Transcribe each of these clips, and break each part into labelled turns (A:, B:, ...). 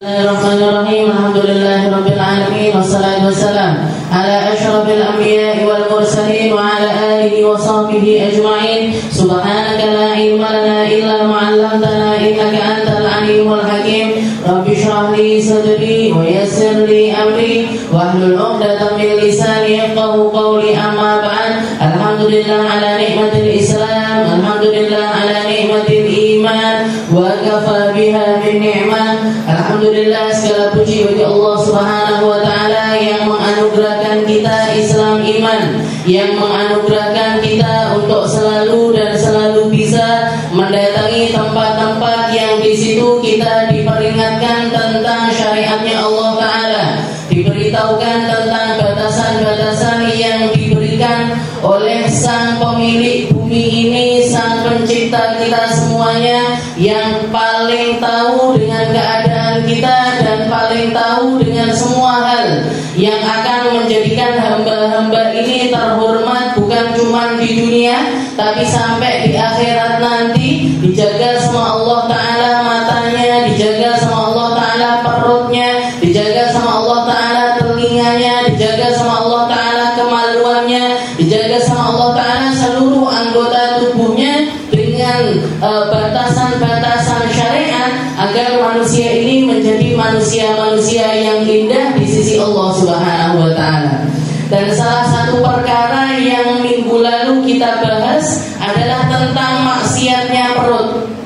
A: Bismillahirrahmanirrahim. Alhamdulillahirabbil alamin wassalatu wassalam ala asyrafil anbiya'i wal mursalin wa ala alihi wa sahbihi ajma'in. Subhanaka la ilma lana illa ma 'allamtana innaka antal alimul hakim. Rabbi shrah li sadri wa yassir li amri wahlul 'uqdatam min lisani yafqahu qawli. Amma ba'd. Alhamdulillah ala nikmatil Islam, alhamdulillah ala nikmatil iman wa kafa biha min ni'mah. Alhamdulillah, segala puji bagi Allah Subhanahu wa taala yang menganugerahkan kita Islam iman, yang menganugerahkan kita untuk selalu dan selalu bisa mendatangi tempat-tempat yang di situ kita diperingatkan tentang syariatnya Allah taala, diberitahukan tentang batasan-batasan yang diberikan oleh sang pemilik bumi ini, sang pencipta kita semuanya, yang paling tahu dengan keadaan kita dan paling tahu dengan semua hal yang akan menjadikan hamba-hamba ini terhormat, bukan cuma di dunia tapi sampai di akhirat nanti. Dijaga sama Allah taala matanya, dijaga sama Allah taala perutnya, dijaga sama Allah taala telinganya, dijaga sama Allah taala kemaluannya, dijaga sama Allah taala seluruh anggota tubuhnya dengan batasan-batasan syariat agar manusia ini menjadi manusia-manusia yang indah di sisi Allah Subhanahu wa taala. Dan salah satu perkara yang minggu lalu kita bahas adalah tentang maksiatnya perut.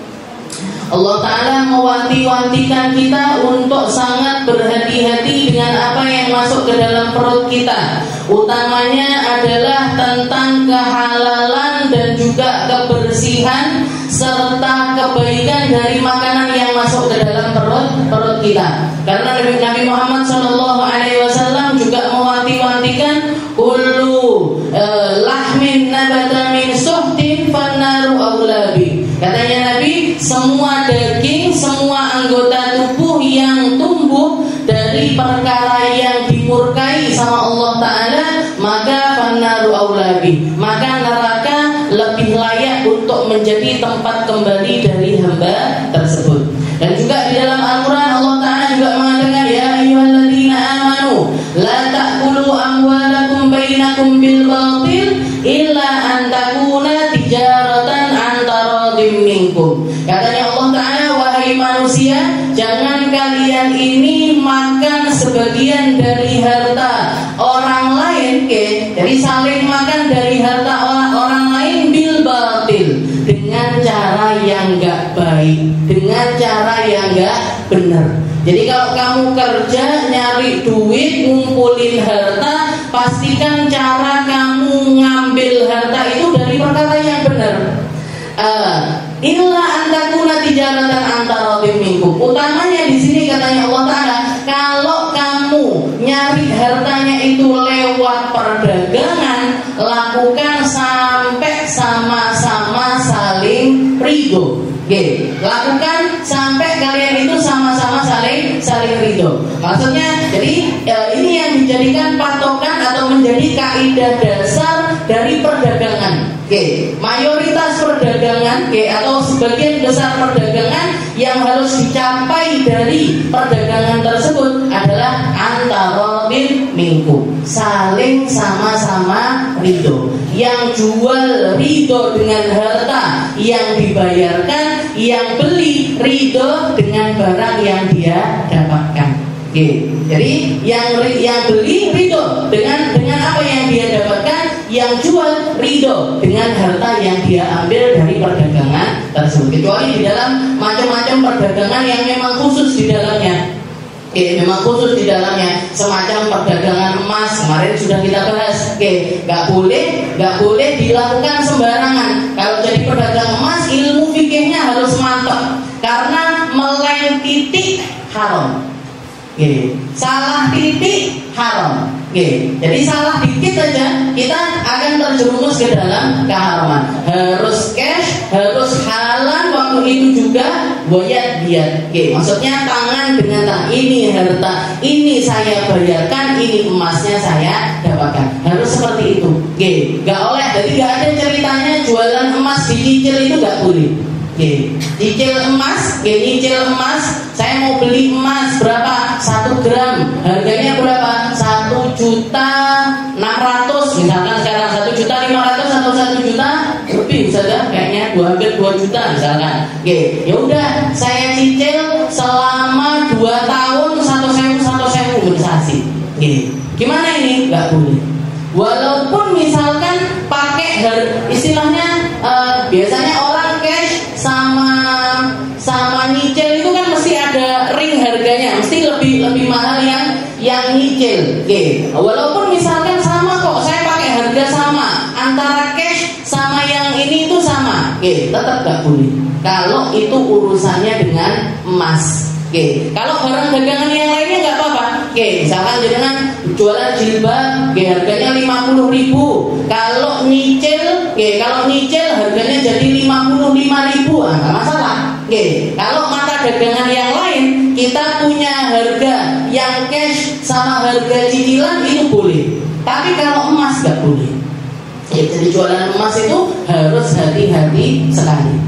A: Allah Ta'ala mewanti-wantikan kita untuk sangat berhati-hati dengan apa yang masuk ke dalam perut kita. Utamanya adalah tentang kehalalan dan juga kebersihan serta kebaikan dari makanan yang masuk ke dalam perut kita. Karena Nabi Muhammad SAW juga mewanti-wantikan kullu lahmin nabata min suhtin fannaru aulabi. Katanya Nabi, semua daging, semua anggota tubuh yang tumbuh dari perkara yang dimurkai sama Allah Ta'ala, maka fannaru aulabi, maka neraka lebih layak untuk menjadi tempat kembali dari hamba tersebut. Dan juga di dalam Al-Quran Allah Ta'ala juga mengatakan, ya ayyuhalladzina amanu la ta'kulu amwalakum bainakum bil batil illa an takuna tijaratan antaradim minkum. Katanya Allah Ta'ala, wahai manusia, jangan kalian ini makan sebagian dari harta orang lain, jadi saling makan dari harta orang lain bil batil, dengan cara yang enggak baik, dengan cara yang enggak benar. Jadi kalau kamu kerja nyari duit, ngumpulin harta, pastikan cara kamu ngambil harta itu dari perkara yang benar. Illa antakuna tijaratan antaradim minkum. Utamanya di sini katanya Allah Ta'ala, kalau kamu nyari hartanya itu lewat perdagangan, lakukan sampai sama-sama saling ridho. Lakukan sampai kalian itu sama-sama saling ridho. Maksudnya, jadi ini yang dijadikan patokan atau menjadi kaidah dasar dari perdagangan. Mayoritas perdagangan atau sebagian besar perdagangan yang harus dicapai dari perdagangan tersebut adalah antaradim minkum, saling sama-sama ridho. Yang jual ridho dengan harta yang dibayarkan, yang beli ridho dengan barang yang dia dapatkan. Jadi yang beli ridho dengan apa yang dia dapatkan, yang jual ridho dengan harta yang dia ambil dari perdagangan tersebut. Kecuali di dalam macam-macam perdagangan yang memang khusus di dalamnya. Memang khusus di dalamnya, semacam perdagangan emas, kemarin sudah kita bahas. Nggak boleh dilakukan sembarangan. Kalau jadi pedagang emas, ilmu fikihnya harus mantap, karena meleng titik haram. Salah titik haram. Jadi salah dikit aja kita akan terjerumus ke dalam keharaman. Harus cash, harus halal waktu itu juga goyat diat. Maksudnya tangan dengan tangan, ini harta, ini saya bayarkan, ini emasnya saya dapatkan. Harus seperti itu. Gak oleh, jadi gak ada ceritanya jualan emas dicicil, itu gak boleh. Nyicil emas, saya mau beli emas berapa? juta misalkan. Oke, ya udah saya cicil selama 2 tahun 1.000 kompensasi. Oke, gimana ini? Nggak boleh. Walaupun misalkan pakai istilahnya biasanya orang cash sama nyicil itu kan mesti ada ring harganya, mesti lebih mahal yang nyicil. Oke, walaupun misalkan sama kok, saya pakai harga sama antara cash sama yang ini itu sama, oke, tetap nggak boleh kalau itu urusannya dengan emas. Oke, kalau barang dagangan yang lainnya nggak apa-apa. Oke, misalkan dengan jualan jilbab, oke, harganya 50.000. Kalau nyicil harganya jadi 55.000, nggak masalah. Oke, kalau mata dagangan yang lain kita punya harga yang cash sama harga cicilan itu boleh. Tapi kalau emas nggak boleh. Ya, jadi jualan emas itu harus hati-hati sekali.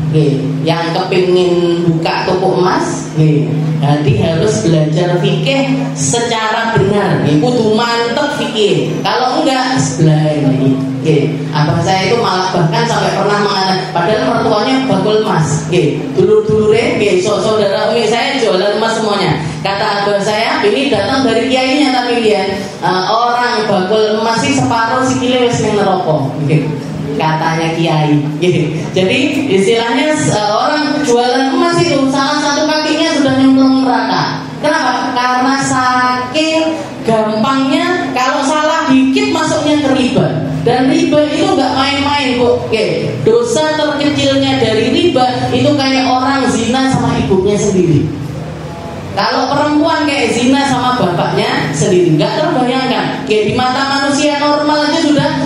A: Yang kepingin buka toko emas, jadi harus belajar fikih secara benar. Kudu mantep fikih. Kalau enggak sebelah ini. Abah saya itu malah bahkan sampai pernah mengatakan, padahal mertuanya bakul emas. Dulur-dulure, saudara umi saya jualan emas semuanya. Kata abah saya, ini datang dari kiainya tapi lihat orang bakul emas sih separuh sikile wis ning neraka. Katanya kiai. Jadi istilahnya orang jualan emas itu salah satu kakinya sudah nyemplung neraka. Kenapa? Karena saking gampangnya kalau salah dikit masuknya ke riba. Dan riba itu nggak main-main, Bu. Dosa terkecilnya dari riba itu kayak orang zina sama ibunya sendiri. Kalau perempuan kayak zina sama bapaknya sendiri, nggak terbayangkan. Di mata manusia normal aja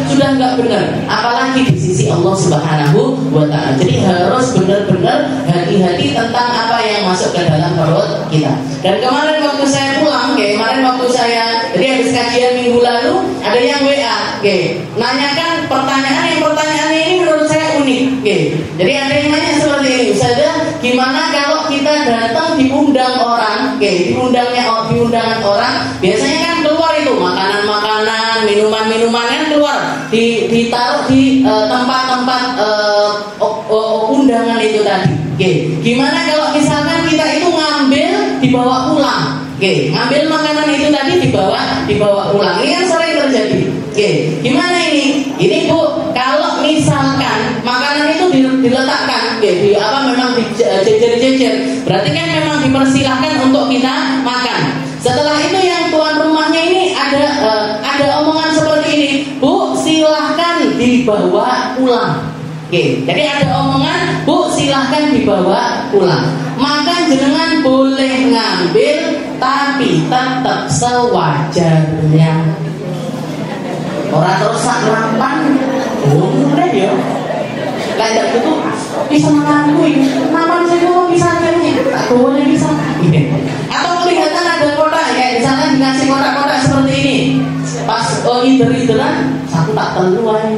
A: sudah nggak benar, apalagi di sisi Allah Subhanahu wa Ta'ala. Jadi harus benar-benar hati-hati tentang apa yang masuk ke dalam perut kita. Dan kemarin waktu saya pulang, jadi habis kajian minggu lalu ada yang WA, nanyakan pertanyaannya ini menurut saya unik. Jadi ada yang nanya seperti ini, Ustazah, gimana kalau kita datang diundang orang, diundangan orang, biasanya kan keluar itu makanan-makanan, minuman-minuman kan keluar, ditaruh di tempat-tempat undangan itu tadi. Gimana kalau misalkan kita itu ngambil dibawa pulang? Ngambil makanan itu tadi dibawa pulang. Ini kan sering terjadi. Gimana ini? Ini Bu, kalau misalkan makanan itu diletakkan, memang dijejer-jejer, berarti kan memang dipersilahkan untuk kita makan. Setelah itu yang tuan rumahnya ini ada omongan seperti ini, Bu, silahkan dibawa pulang. Jadi ada omongan, Bu, silahkan dibawa pulang. Maka jenengan boleh ngambil, tapi tetap sewajarnya. Orang terus sak lampan, boleh ya. Kayak gitu bisa mengakui, kenapa saya mau bisa kayaknya? Tak boleh bisa. Atau kelihatan ada kotak, kayak misalnya dikasih kotak-kotak seperti ini. Pas hider-hideran, satu tak teluan.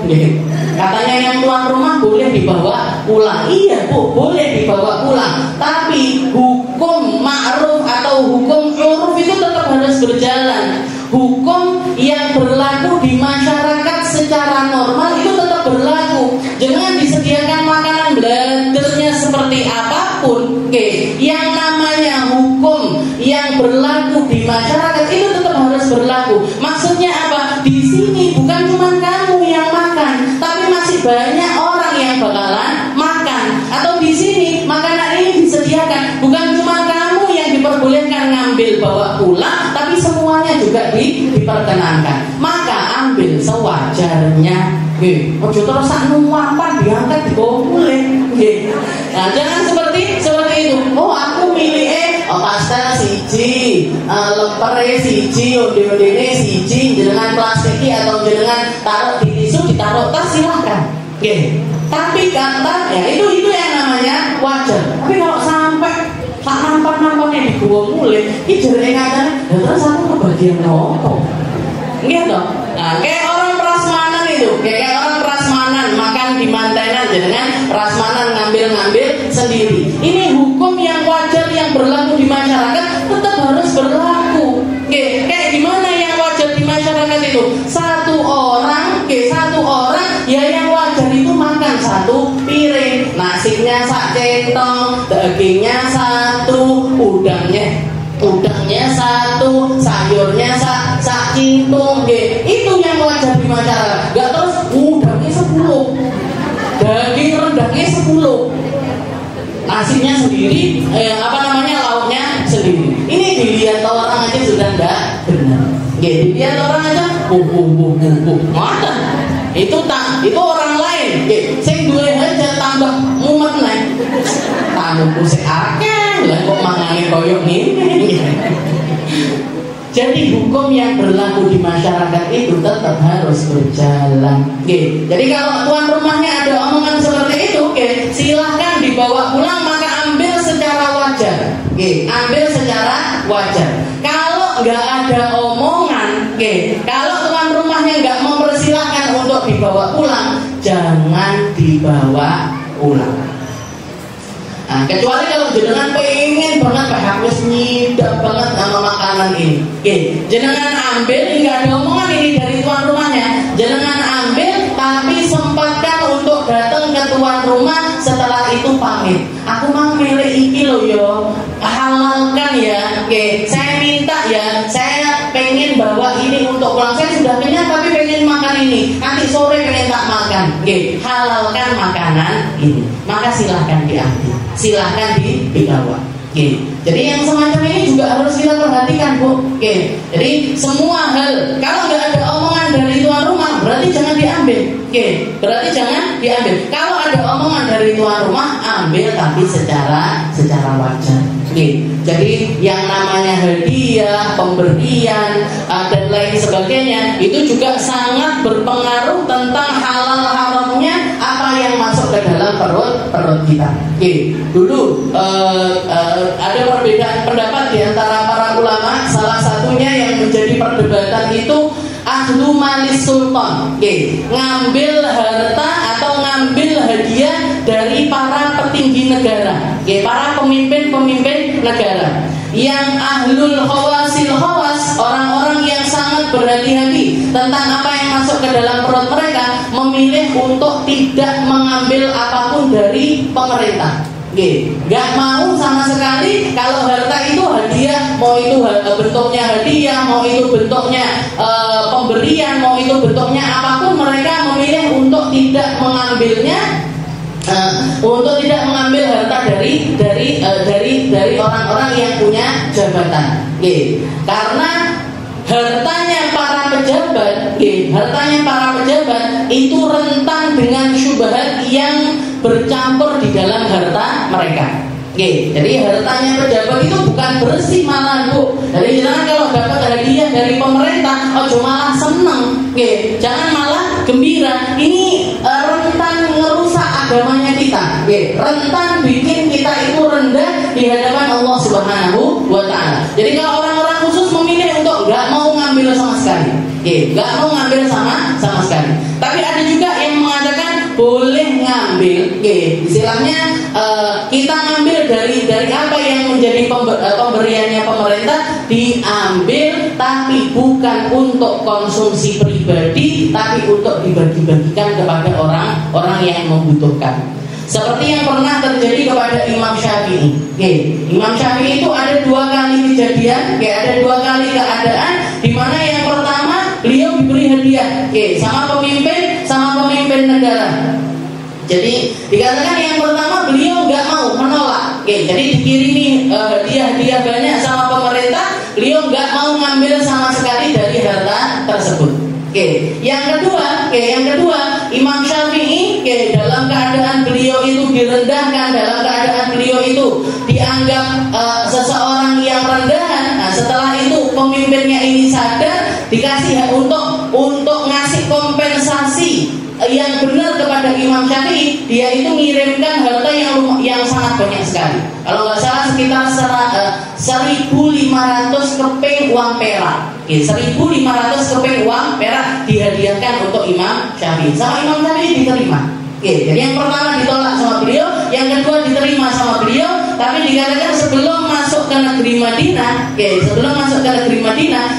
A: Katanya yang tuan rumah boleh dibawa pulang. Iya Bu, boleh dibawa pulang. Tapi hukum ma'ruf atau hukum uruf itu tetap harus berjalan. Hukum yang berlaku di masyarakat secara normal itu tetap berlaku. Jangan disediakan makanan blendernya seperti apapun. Yang namanya hukum yang berlaku di masyarakat itu tetap harus berlaku. Maksudnya apa? Di sini bukan cuma kamu yang makan, tapi masih banyak orang yang bakalan makan. Atau di sini makanan ini disediakan, bukan cuma kamu yang diperbolehkan ngambil bawa pulang, tapi semuanya juga diperkenankan. Maka ambil sewajarnya. Ojo terus sak nuwapan diangkat dibawa mulai. Nah, jangan seperti itu. Oh, aku milih pastel siji, lepere siji, onde-ondene siji, jenengan plastiki atau jenengan taruh di tisu, ditaruh tas, silahkan. Tapi kata ya itu yang namanya wajar. Tapi kalau sampai sak nampak-nampaknya dibawa mulai, ini jenenge katanya, terus aku kebagian nopo. Gitu. Nah, kayak orang prasmanan itu, kayak orang prasmanan makan di mantenan, jenengan prasmanan ngambil sendiri. Ini hukum yang wajar yang berlaku di masyarakat tetap harus berlaku. Kayak gimana yang wajar di masyarakat itu? Satu orang ya yang wajar itu makan satu piring, nasinya nasinya satu, sayurnya sak cintung, itu yang wajar di masyarakat. Gak terus udangnya 10, daging rendangnya 10, nasinya sendiri, lauknya sendiri. Ini dilihat orang aja sudah enggak benar. Dilihat orang aja, mana? Itu orang lain. Saya duwe aja tambah mumet nih. Tamu sing akeh, lah kok mangane koyo ngene. Jadi hukum yang berlaku di masyarakat itu tetap harus berjalan. Jadi kalau tuan rumahnya ada omongan seperti itu, silahkan dibawa pulang, maka ambil secara wajar. Ambil secara wajar. Kalau nggak ada omongan, kalau tuan rumahnya nggak mempersilahkan untuk dibawa pulang, jangan dibawa pulang. Nah, kecuali kalau jenengan pengen banget harus nyidap banget sama makanan ini. Jenengan ambil, nggak ada omongan ini dari tuan rumahnya. Jenengan ambil, tapi sempatkan untuk datang ke tuan rumah. Setelah itu pamit. Aku mau milih iki loh yo, halalkan ya. Saya minta ya, saya pengen bawa ini untuk pulang. Saya sudah kenyang tapi pengen makan ini. Nanti sore pengen tak makan. Halalkan makanan ini. Maka silahkan diambil. Silahkan dibawa. Jadi yang semacam ini juga harus kita perhatikan, Bu. Jadi semua hal, kalau nggak ada omongan dari tuan rumah, berarti jangan diambil. Berarti jangan diambil. Kalau ada omongan dari tuan rumah, ambil tapi secara wajar. Jadi yang namanya hadiah, pemberian dan lain sebagainya itu juga sangat berpengaruh tentang halal haramnya apa yang masuk ke dalam perut kita. Dulu ada perbedaan pendapat di antara para ulama. Salah satunya yang menjadi perdebatan itu ahlu malis sultan, ngambil harta atau ngambil hadiah dari para petinggi negara, para pemimpin negara. Yang ahlul khawasil khawas, orang-orang yang sangat berhati-hati tentang apa yang masuk ke dalam perut mereka, memilih untuk tidak mengambil apapun dari pemerintah. Gak mau sama sekali kalau harta itu hadiah, mau itu bentuknya hadiah, mau itu bentuknya pemberian, mau itu bentuknya apapun, mereka memilih untuk tidak mengambilnya, untuk tidak mengambil harta dari orang-orang yang punya jabatan. Karena hartanya para pejabat itu rentan dengan syubhat yang bercampur di dalam harta mereka. Jadi hartanya pejabat itu bukan bersih malah, Bu. Jadi jangan kalau dapat hadiah dari pemerintah, malah seneng. Jangan malah gembira. Ini rentan ngerusak agamanya kita. Rentan bikin kita itu rendah di hadapan Allah Subhanahu wa Ta'ala. Jadi kalau orang-orang khusus memilih untuk nggak mau ngambil sama sekali, nggak mau ngambil sama sekali. Tapi ada juga yang mengatakan boleh ngambil, istilahnya kita ngambil dari apa yang menjadi pemberiannya pemerintah, diambil tapi bukan untuk konsumsi pribadi, tapi untuk dibagi-bagikan kepada orang-orang yang membutuhkan. Seperti yang pernah terjadi kepada Imam Syafi'i. Imam Syafi'i itu ada 2 kali kejadian, ada 2 kali keadaan di mana yang pertama beliau diberi hadiah, sama pemimpin negara. Jadi dikatakan yang pertama beliau nggak mau, menolak. Jadi dikirimi hadiah banyak sama pemerintah, beliau nggak mau ngambil sama sekali dari harta tersebut. Yang kedua, Imam Syafi'i dalam keadaan beliau itu direndahkan, dalam keadaan beliau itu dianggap seseorang yang rendahan. Nah, setelah itu pemimpinnya ini sadar, dikasih untuk ngasih kompensasi yang benar kepada Imam Syafi'i, dia itu mengirimkan harta yang sangat banyak sekali. Kalau nggak salah sekitar 1.500 keping uang perak. 1.500 keping uang perak dihadiahkan untuk Imam Syafi'i. Sama Imam Syafi'i diterima. Jadi yang pertama ditolak sama beliau, yang kedua diterima sama beliau. Tapi dikatakan sebelum masuk ke negeri Madinah,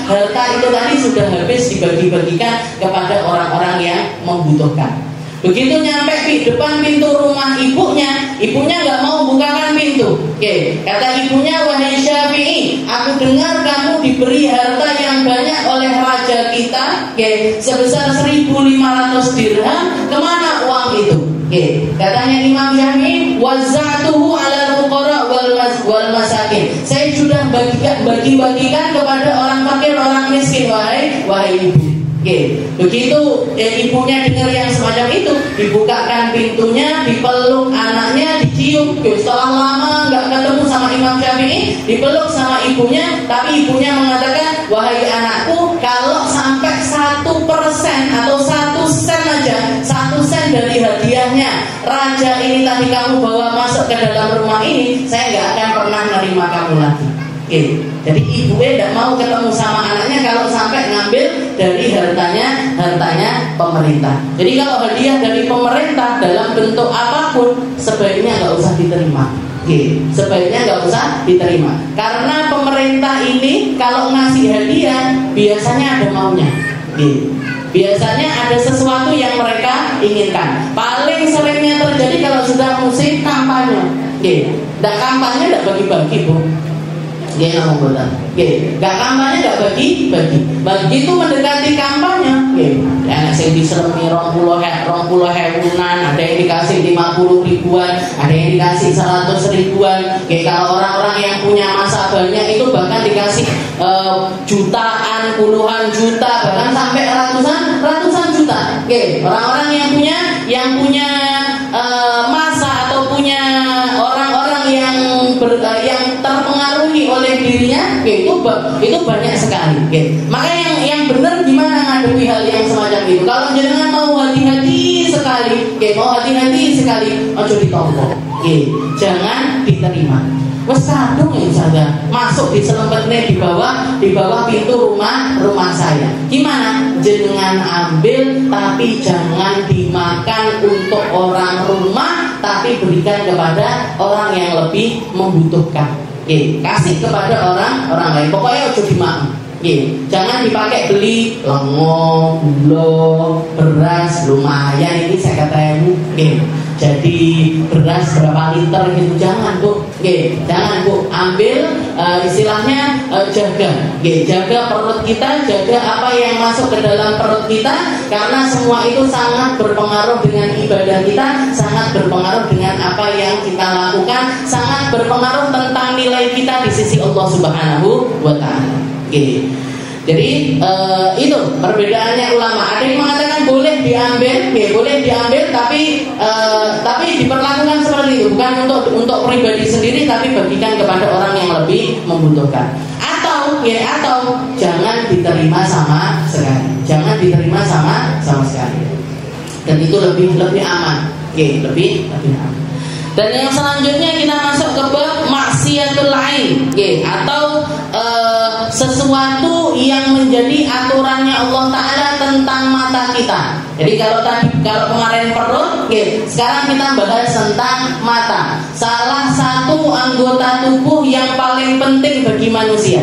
A: harta itu tadi sudah habis dibagi-bagikan kepada orang-orang yang membutuhkan. Begitu nyampe di depan pintu rumah ibunya nggak mau bukakan pintu. itu. Oke, kata ibunya, wahai Syafi'i, aku dengar kamu diberi harta yang banyak oleh raja kita, sebesar 1.500 dirham. Kemana uang itu? Katanya Imam Syafi'i, wazatuhu ala fuqara wal masakin. Saya sudah bagi-bagikan kepada orang fakir, orang miskin, wahai ibu. Begitu ibunya dengar yang semacam itu, dibukakan pintunya, dipeluk anaknya, dicium. Setelah lama nggak ketemu sama Imam Syafi'i, dipeluk sama ibunya, tapi ibunya mengatakan, wahai anakku, kalau sampai 1% atau 1 sen aja, 1 sen dari hadiahnya raja ini tadi kamu bawa masuk ke dalam rumah ini, saya nggak akan pernah menerima kamu lagi. Jadi ibunya tidak mau ketemu sama anaknya kalau sampai ngambil dari hartanya pemerintah. Jadi kalau hadiah dari pemerintah dalam bentuk apapun, sebaiknya nggak usah diterima. Sebaiknya nggak usah diterima. Karena pemerintah ini kalau ngasih hadiah biasanya ada maunya. Biasanya ada sesuatu yang mereka inginkan. Paling seringnya terjadi kalau sudah musim kampanye. Tidak kampanye, tidak bagi-bagi, Bu. Gak kampanye, gak bagi. Begitu mendekati kampanye, anak saya diseremi 20 hewunan, ada yang dikasih 50 ribuan, ada yang dikasih 100 ribuan. Kalau orang-orang yang punya masa banyak itu bahkan dikasih jutaan, puluhan juta, bahkan sampai ratusan juta. Orang-orang yang punya masa atau punya orang-orang yang terpengaruhi oleh dirinya, itu banyak sekali. Maka yang benar gimana ngadepi hal yang semacam itu? Kalau jangan mau hati-hati sekali, ojo ditompo. Jangan diterima. Wes kadung ya saja masuk di selempetnya di bawah pintu rumah saya. Gimana? Jangan ambil, tapi jangan dimakan untuk orang rumah, tapi berikan kepada orang yang lebih membutuhkan. Kasih kepada orang lain. Pokoknya ojo dimakan. Jangan dipakai beli lengo, gula, beras, lumayan ini saya katakan. Jadi beras berapa liter gitu, jangan Bu. Jangan Bu, ambil istilahnya jaga perut kita, jaga apa yang masuk ke dalam perut kita, karena semua itu sangat berpengaruh dengan ibadah kita, sangat berpengaruh dengan apa yang kita lakukan, sangat berpengaruh tentang nilai kita di sisi Allah Subhanahu wa Ta'ala. Jadi itu perbedaannya ulama. Ada yang mengatakan boleh diambil, tapi diperlakukan seperti itu, bukan untuk pribadi sendiri, tapi bagikan kepada orang yang lebih membutuhkan. Atau jangan diterima sama sekali. Dan itu lebih aman. Lebih aman. Dan yang selanjutnya kita masuk ke bab maksiatul ain, atau sesuatu yang menjadi aturannya Allah Ta'ala tentang mata kita. Jadi kalau kemarin perut, sekarang kita bahas tentang mata. Salah satu anggota tubuh yang paling penting bagi manusia.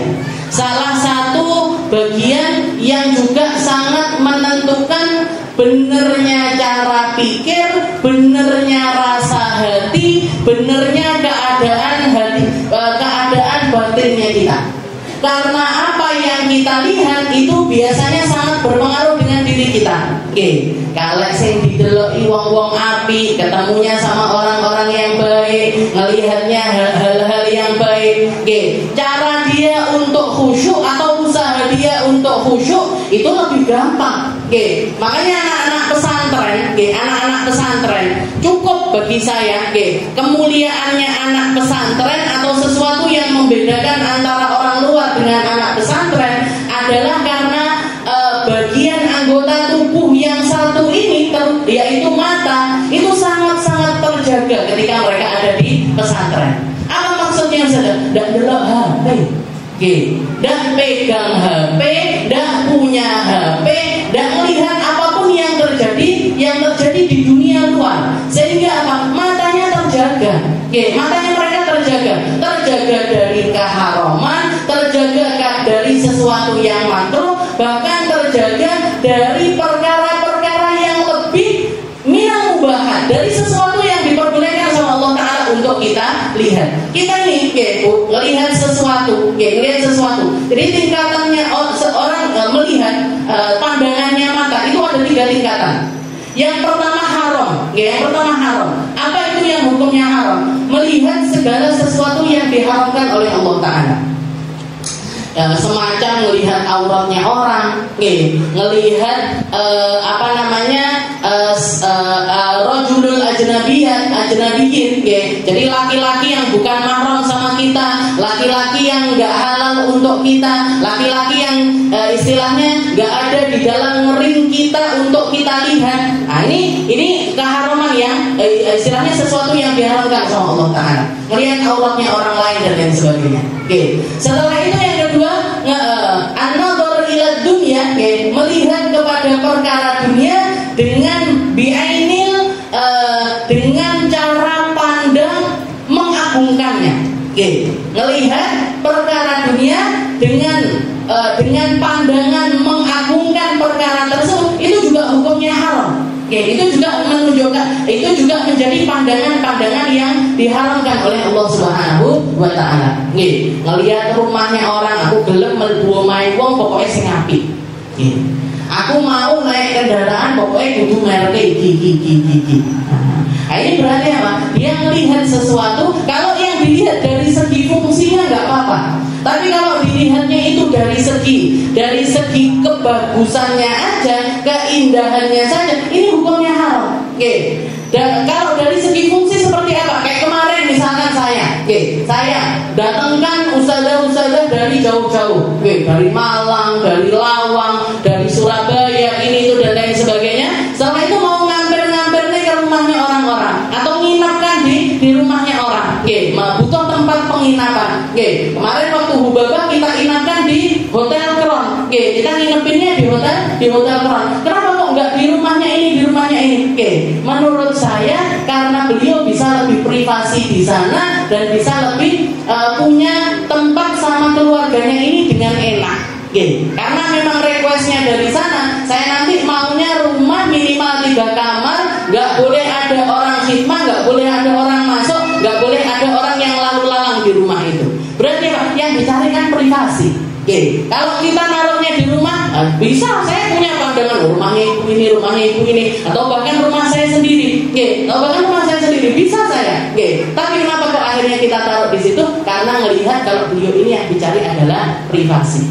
A: Salah satu bagian yang juga sangat menentukan benernya cara pikir, benernya rasa hati, benernya keadaan batinnya kita. Karena apa yang kita lihat itu biasanya sangat berpengaruh dengan diri kita. Kalau sing dideloki wong-wong api, ketemunya sama orang-orang yang baik, ngelihatnya hal-hal yang baik, cara dia untuk khusyuk atau usaha dia untuk khusyuk itu lebih gampang. Makanya anak-anak pesantren cukup bagi saya, kemuliaannya anak pesantren atau sesuatu yang membedakan antara orang luar dengan anak pesantren adalah karena bagian anggota tubuh yang satu ini, yaitu mata, itu sangat-sangat terjaga ketika mereka ada di pesantren. Apa maksudnya? Tidak delok HP, tidak pegang HP, tidak punya HP, tidak melihat apapun yang terjadi di dunia luar, sehingga apa? Matanya terjaga. Matanya mereka terjaga dari keharaman, terjaga dari sesuatu yang makruh, bahkan terjaga dari perkara-perkara yang lebih minal mubahat, dari sesuatu yang diperbolehkan sama Allah Ta'ala untuk kita lihat. Kita nih, melihat sesuatu, melihat sesuatu. Jadi tingkatannya seorang melihat pandangannya mata itu ada 3 tingkatan. Yang pertama haram, yang pertama haram. Apa itu yang hukumnya haram? Melihat segala sesuatu yang diharamkan oleh Allah Ta'ala. Semacam melihat auratnya orang, ngelihat rajulul ajnabiyin, jadi laki-laki yang bukan mahram sama kita, laki-laki yang nggak halal untuk kita, laki-laki yang istilahnya nggak ada di dalam ring kita untuk kita lihat. Nah ini keharaman yang istilahnya sesuatu yang diharamkan sama Allah Ta'ala, melihat auratnya orang lain dan lain sebagainya. Setelah itu yang kedua, an-nadhar ila dunya, melihat kepada perkara dunia dengan bi'ainil, dengan cara pandang mengagungkannya. Melihat perkara dunia dengan pandangan mengagungkan perkara tersebut, itu juga hukumnya haram. Itu juga menunjukkan, itu juga menjadi pandangan-pandangan yang diharamkan oleh Allah Subhanahu wa Ta'ala. Ngelihat rumahnya orang, aku gelem mlebu omahe wong pokoke sing apik. Aku mau naik kendaraan pokoknya kudu merek iki. Nah, ini berarti apa? Dia melihat sesuatu, kalau yang dilihat dari segi fungsinya nggak apa-apa. Tapi kalau dilihatnya itu dari segi kebagusannya aja, keindahannya saja, ini hukumnya haram. Dan kalau dari segi fungsi seperti apa? Kayak kemarin misalkan saya datangkan ustazah-ustazah dari jauh-jauh, dari Malang, dari Lawang, dari Surabaya, ini itu dan lain sebagainya. Setelah itu mau ngambil nih ke rumahnya orang-orang atau nginapkan di rumahnya orang. Butuh tempat penginapan. Kemarin waktu Hubabah kita inapkan di Hotel Kron. Kita nginepinnya di Hotel Kron. Kenapa kok nggak di rumahnya ini? Menurut saya karena beliau bisa lebih privasi di sana dan bisa lebih punya tempat sama keluarganya ini dengan enak. Karena memang requestnya dari sana, saya nanti maunya rumah minimal 3 kamar, nggak boleh ada orang khidmah, nggak boleh ada orang masuk, nggak boleh ada orang yang lalu lalang di rumah itu. Berarti apa? Yang dicari kan privasi. Kalau kita naruhnya di rumah, bisa saya punya pandangan rumahnya ibu ini, atau bahkan rumah saya sendiri, bisa saya. Tapi kenapa kok akhirnya kita taruh di situ? Karena melihat kalau beliau ini yang dicari adalah privasi.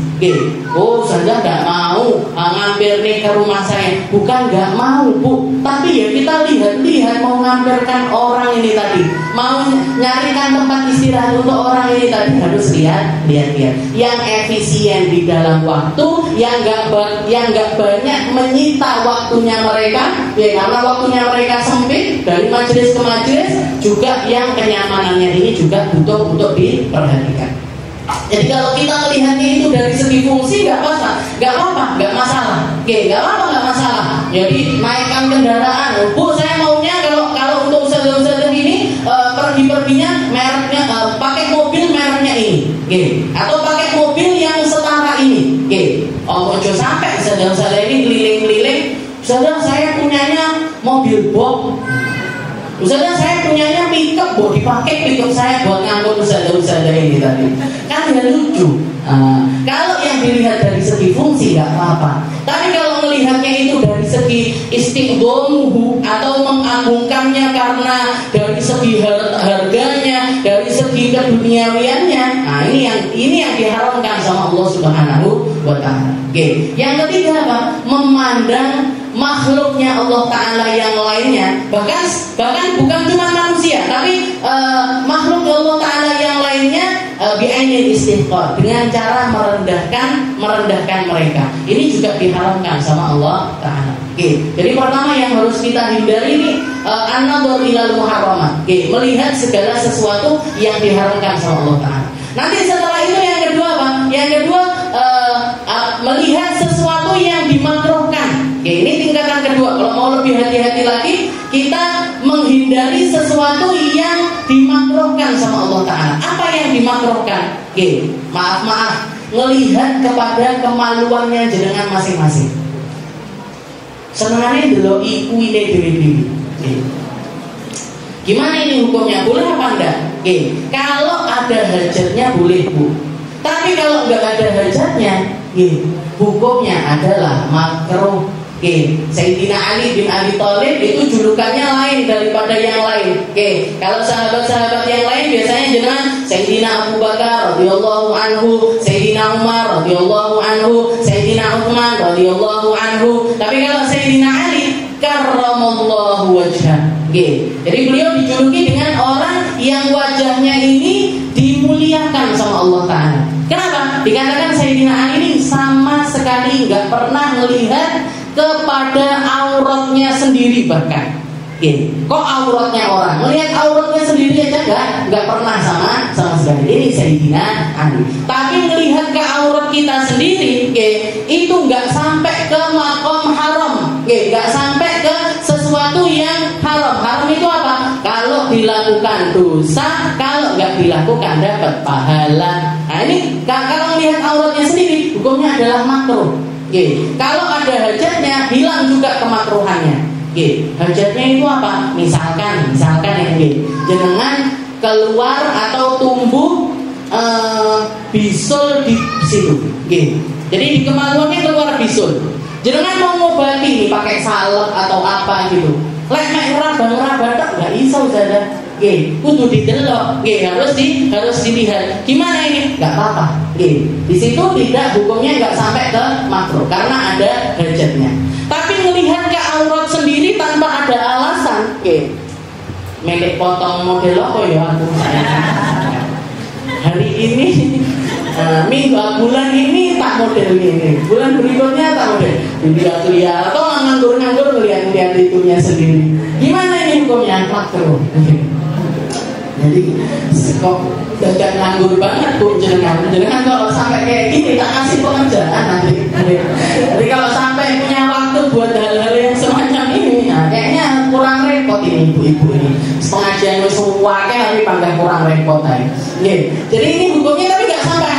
A: Oh, saya nggak mau ngambil nih ke rumah saya. Bukan nggak mau, Bu, tapi ya kita lihat mau ngambilkan orang ini tadi, mau nyarikan tempat istirahat untuk orang ini tadi, harus lihat. Yang efisien di dalam waktu, yang nggak banyak menyita waktunya mereka, karena waktunya mereka sempit dari majelis ke majelis, juga yang kenyamanannya ini juga butuh untuk diperhatikan. Jadi kalau kita melihatnya itu dari segi fungsi nggak masalah. Jadi naikkan kendaraan, Bu, saya maunya kalau untuk ustazah ini perginya mereknya pakai mobil mereknya ini, atau pakai mobil yang setara ini. Ojo sampai ustazah ini keliling-keliling. Ustazah, saya punyanya mobil box. Ustazah, saya punyanya pickup, Bu, dipakai pickup saya buat ngangkut ustazah ini tadi. Kan ya lucu. Kalau yang dilihat dari segi fungsi nggak apa-apa. Tapi kalau melihatnya itu dari segi istiqdomuhu atau mengagungkannya karena dari segi harganya, dari segi keduniawiannya, nah ini yang diharamkan sama Allah Subhanahu wa Ta'ala. Yang ketiga apa? Memandang makhluknya Allah Ta'ala yang lainnya, bahkan bukan cuma manusia, tapi makhluk Allah Ta'ala yang lainnya bi'ainil istihqar, dengan cara merendahkan mereka. Ini juga diharamkan sama Allah Ta'ala. Jadi pertama yang harus kita hindari ini an-nadhar ilal muharramat, melihat segala sesuatu yang diharamkan sama Allah Ta'ala. Nanti setelah itu yang kedua apa? Yang kedua melihat sesuatu yang dimakruhkan. Ini tingkatan kedua. Kalau mau lebih hati-hati lagi, kita menghindari sesuatu yang dimakruhkan sama Allah Ta'ala. Apa yang dimakruhkan? Maaf, ngelihat kepada kemaluannya jenengan masing-masing. Senengane ndeloki kuwine dhewe-dhewe. Gimana ini hukumnya? Boleh apa enggak? Kalau ada hajatnya boleh Bu. Tapi kalau nggak ada hajatnya, hukumnya adalah makruh. Sayyidina Ali bin Abi Thalib itu julukannya lain daripada yang lain. Kalau sahabat-sahabat yang lain biasanya jenengan Sayyidina Abu Bakar radhiyallahu anhu, Sayyidina Umar radhiyallahu anhu, Sayyidina Utsman radhiyallahu anhu. Tapi kalau Sayyidina Ali karramallahu wajhah. Jadi beliau dijuluki dengan orang yang wajahnya ini dimuliakan sama Allah Ta'ala. Kenapa? Dikatakan Sayyidina Ali ini sama sekali nggak pernah melihat kepada auratnya sendiri bahkan. Kok auratnya orang? Melihat auratnya sendiri aja nggak pernah sama sekali. Ini Sayyidina Ali. Tapi melihat ke aurat kita sendiri, itu nggak sampai ke makom haram, nggak sampai ke sesuatu yang haram. Haram itu apa? Kalau dilakukan dosa, kalau nggak dilakukan dapat pahala. Nah ini kalau melihat auratnya sendiri, hukumnya adalah makruh. Kalau ada hajatnya, hilang juga kemakruhannya. Hajatnya itu apa? Misalkan yang jenengan keluar atau tumbuh bisul di situ. Jadi di kemaluannya keluar bisul. Jenengan mau ngobati pakai salep atau apa gitu. Lek mek raba-raba tok enggak iso Ustaz. Kudu didelok, harus dilihat. Gimana ini? Enggak apa-apa. Di situ tidak, hukumnya enggak sampai ke makruh karena ada hajatnya. Tapi melihat ke aurat sendiri tanpa ada alasan, melek potong model apa ya aku saya. Hari ini bulan ini tak model ini, bulan berikutnya tak model. Lihat atau nganggur lihat itunya sendiri. Gimana ini hukumnya? Makruh. Jadi kok dadak nganggur banget Bu jenengan kalau sampai kayak gini tak kasih pekerjaan nanti. Jadi kalau sampai punya waktu buat hal-hal yang semacam ini, kayaknya kurang repot ini ibu-ibu ini. Pengajian semua tapi panggil kurang repot aja. Jadi ini hukumnya tapi nggak sampai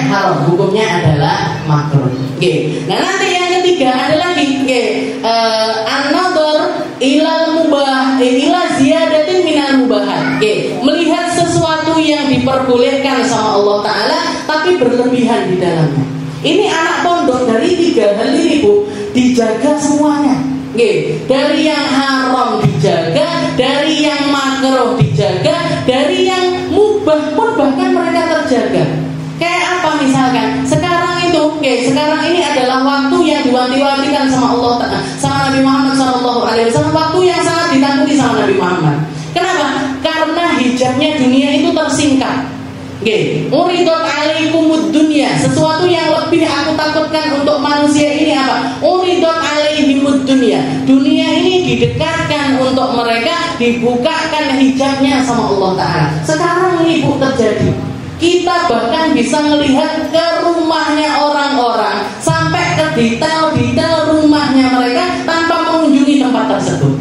A: haram. Hukumnya adalah makruh. Nah nanti yang ketiga adalah an-nadhar ilal mubah ila ziyadatin minal mubahat. Melihat sesuatu yang diperbolehkan sama Allah Ta'ala tapi berlebihan di dalamnya. Ini anak pondok dari 3 hal ini Bu, dijaga semuanya. Dari yang haram dijaga, dari yang makruh dijaga, dari yang mubah pun bahkan mereka terjaga. Kayak apa misalkan? Sekarang ini adalah waktu yang diwanti-wantikan sama Allah Ta'ala, sama Nabi Muhammad SAW. Waktu yang sangat ditakuti sama Nabi Muhammad. Kenapa? Karena hijabnya dunia itu tersingkap. Uridot alaikumud dunya. Sesuatu yang lebih aku takutkan untuk manusia ini apa? Uridot alaihimud dunya. Dunia ini didekatkan untuk mereka, dibukakan hijabnya sama Allah Ta'ala. Sekarang ini Bu terjadi. Kita bahkan bisa melihat ke rumahnya orang-orang, sampai ke detail-detail rumahnya mereka tanpa mengunjungi tempat tersebut.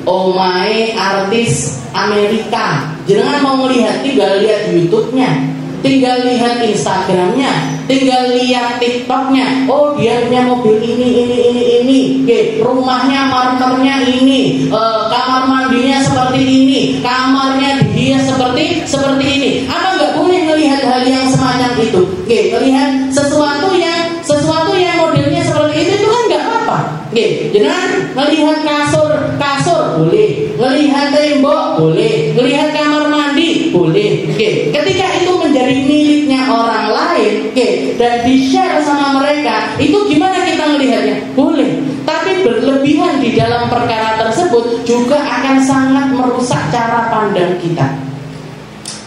A: Omae artis Amerika, jangan mau melihat, tinggal lihat YouTube-nya, tinggal lihat Instagram-nya, tinggal lihat TikTok-nya. Oh dia punya mobil ini. Rumahnya marmernya ini, kamar mandinya seperti ini, kamarnya dihias seperti ini. Apa nggak boleh melihat hal yang semacam itu? Melihat sesuatu yang modelnya seperti itu kan nggak apa-apa. Jangan melihat kasur boleh, melihat tembok boleh, melihat kamar mandi boleh. Ketika itu menjadi miliknya orang lain, dan di-share sama mereka, itu gimana kita melihatnya? Boleh. Tapi berlebihan di dalam perkara tersebut juga akan sangat merusak cara pandang kita.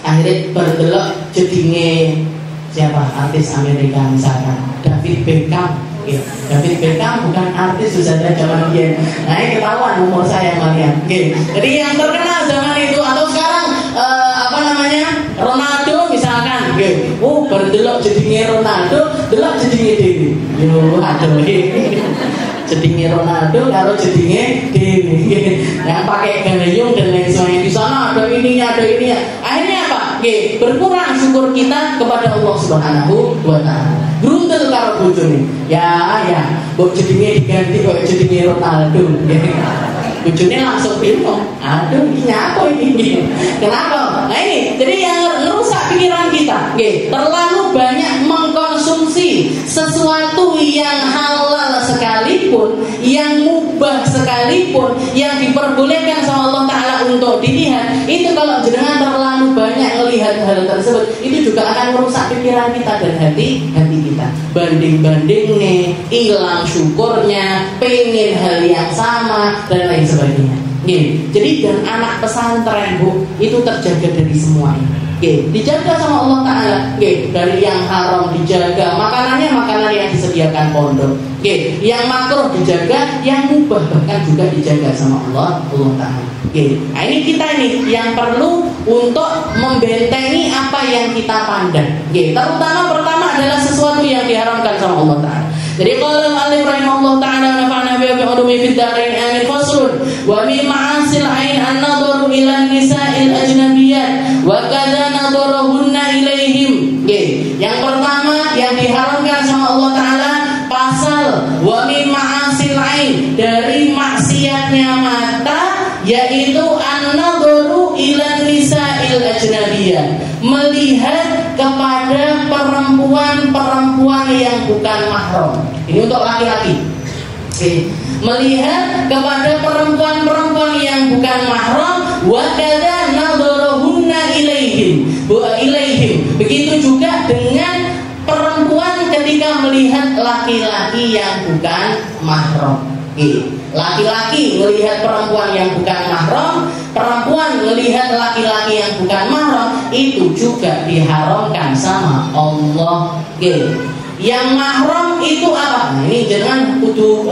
A: Akhirnya berdelok jedinge siapa? Artis Amerika misalkan David Beckham. David Beckham bukan artis sudah zaman dia. Nah ini ketahuan umur saya melihat. Jadi yang terkenal zaman itu atau sekarang Ronaldo misalkan. Berdelok jedinge Ronaldo, delok jedinge Dewi. Aduh. Jedinge Ronaldo kalau jedinge Dewi. Yang pakai gayung dan lain sebagainya. Di sana ada ininya. Akhirnya apa? Berkurang syukur kita kepada Allah Subhanahu wa Ta'ala. Grundel karo bojone. Ya, kok jedinge diganti kok jedinge Ronaldo. bojone langsung bingung. Aduh, ini apa ini? Kenapa? Nah ini, jadi yang ngerusak pikiran kita. Oke, terlalu banyak mengkonsumsi sesuatu yang halal sekalipun, yang mubah sekalipun, yang diperbolehkan sama Allah Ta'ala untuk dilihat, itu kalau jenengan terlalu banyak melihat hal tersebut, itu juga akan merusak pikiran kita dan hati kita. Banding-banding nih, hilang syukurnya, pengen hal yang sama dan lain sebagainya. Jadi dan anak pesantren Bu itu terjaga dari semua ini. Dijaga sama Allah Ta'ala. Dari yang haram dijaga, makanannya makanan yang disediakan pondok. Yang makruh dijaga, yang mubah bahkan juga dijaga sama Allah Ta'ala. Nah ini kita yang perlu untuk membentengi apa yang kita pandang. Terutama pertama adalah sesuatu yang diharamkan sama Allah Ta'ala. Jadi qala al-alif rahimahullah ta'ala nafa'na bi ulumi fid darain amin faslun wa min ma'asil ain an-nadharu ila nisa'il ajnabiyyat wa kadza nadharuhunna ilaihim. Yang pertama yang diharamkan sama Allah Ta'ala pasal wa min ma'asil ain, dari maksiatnya mata, yaitu an-nadharu ila nisa'il ajnabiyyat, melihat kepada perempuan-perempuan yang bukan mahram. Ini untuk laki-laki. Melihat kepada perempuan-perempuan yang bukan mahram, wa kadza nadharuhunna ilaihim. Begitu juga dengan perempuan ketika melihat laki-laki yang bukan mahram. Laki-laki melihat perempuan yang bukan mahram, perempuan melihat laki-laki yang bukan mahram, itu juga diharamkan sama Allah. Yang mahram itu apa? Nah, ini jangan kudu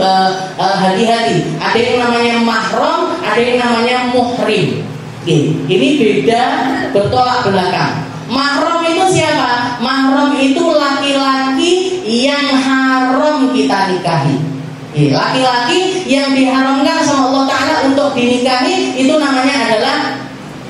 A: hati-hati. Ada yang namanya mahram, ada yang namanya muhrim. Ini beda, bertolak belakang. Mahram itu siapa? Mahram itu laki-laki yang haram kita nikahi. Laki-laki yang diharamkan sama Allah Ta'ala untuk dinikahi, itu namanya adalah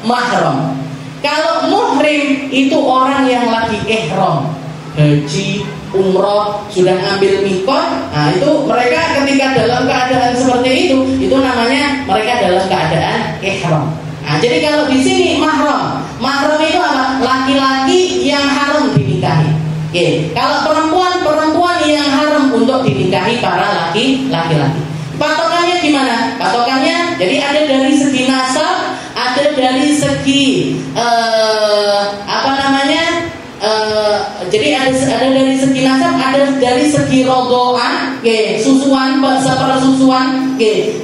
A: mahram. Kalau muhrim itu orang yang lagi ihram, haji, umroh, sudah ngambil mikot. Nah itu mereka ketika dalam keadaan seperti itu namanya mereka dalam keadaan ihram. Nah jadi kalau di sini mahram itu apa? Laki-laki yang haram dinikahi. Kalau perempuan yang haram untuk dinikahi para laki-laki. Patokannya gimana? Patokannya jadi ada dari segi nasab, ada dari segi jadi ada dari segi nasab, ada dari segi rodoan, susuan, sepersusuan,